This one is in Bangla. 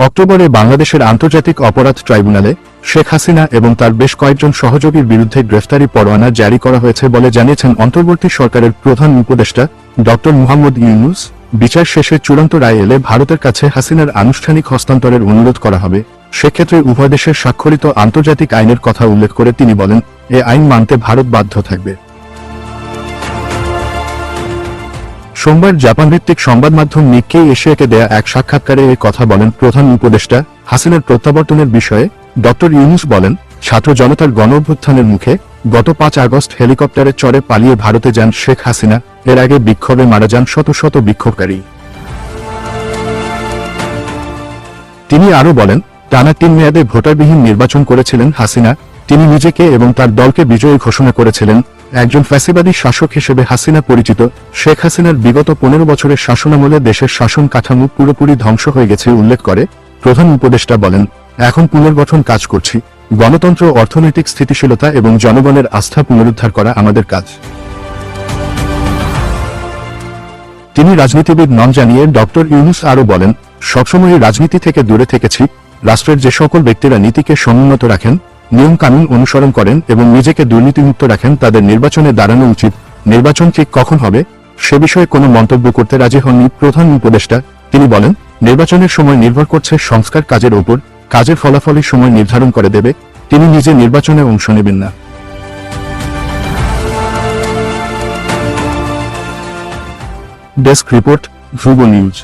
অক্টোবরে বাংলাদেশের আন্তর্জাতিক অপরাধ ট্রাইব্যুনালে শেখ হাসিনা এবং তার বেশ কয়েকজন সহযোগীর বিরুদ্ধে গ্রেফতারি পরোয়ানা জারি করা হয়েছে বলে জানিয়েছেন অন্তর্বর্তী সরকারের প্রধান উপদেষ্টা ড মুহাম্মদ ইউনূস। বিচার শেষে চূড়ান্ত রায় এলে ভারতের কাছে হাসিনার আনুষ্ঠানিক হস্তান্তরের অনুরোধ করা হবে। সেক্ষেত্রে উভয় দেশের স্বাক্ষরিত আন্তর্জাতিক আইনের কথা উল্লেখ করে তিনি বলেন, এ আইন মানতে ভারত বাধ্য থাকবে। সোমবার জাপানভিত্তিক সংবাদ মাধ্যম নিক্কেই এশিয়াকে দেয়া এক সাক্ষাৎকারে এ কথা বলেন প্রধান উপদেষ্টা। হাসিনার প্রত্যাবর্তনের বিষয়ে ড ইউনূস বলেন, ছাত্র জনতার গণঅভ্যুত্থানের মুখে গত 5 আগস্ট হেলিকপ্টারে চড়ে পালিয়ে ভারতে যান শেখ হাসিনা। এর আগে বিক্ষোভে মারা যান শত শত বিক্ষোভকারী। তিনি আরও বলেন, টানা 3 মেয়াদে ভোটারবিহীন নির্বাচন করেছিলেন হাসিনা। তিনি নিজেকে এবং তার দলকে বিজয়ী ঘোষণা করেছিলেন। একজন ফ্যাসিবাদী শাসক হিসেবে হাসিনা পরিচিত। শেখ হাসিনার বিগত 15 বছরের শাসনামলে দেশের শাসন কাঠামো পুরোপুরি ধ্বংস হয়ে গেছে উল্লেখ করে প্রধান উপদেষ্টা বলেন, এখন পুনর্গঠন কাজ করছি। গণতন্ত্র, অর্থনৈতিক স্থিতিশীলতা এবং জনগণের আস্থা পুনরুদ্ধার করা আমাদের কাজ। তিনি রাজনীতিবিদ নন জানিয়ে ড ইউনূস আরও বলেন, সবসময়ই রাজনীতি থেকে দূরে থেকেছি। রাষ্ট্রের যে সকল ব্যক্তিরা নীতিকে সমুন্নত রাখেন, নিয়ম কানুন অনুসরণ করেন এবং নিজেকে দুর্নীতিমুক্ত রাখেন, তাদের নির্বাচনে দাঁড়ানো উচিত। নির্বাচন ঠিক কখন হবে সে বিষয়ে কোনো মন্তব্য করতে রাজি হননি প্রধান উপদেষ্টা। তিনি বলেন, নির্বাচনের সময় নির্ভর করছে সংস্কার কাজের ওপর। কাজের ফলাফলই সময় নির্ধারণ করে দেবে। তিনি নিজে নির্বাচনে অংশ নেবেন না। ডেস্ক রিপোর্ট, ধ্রুব নিউজ।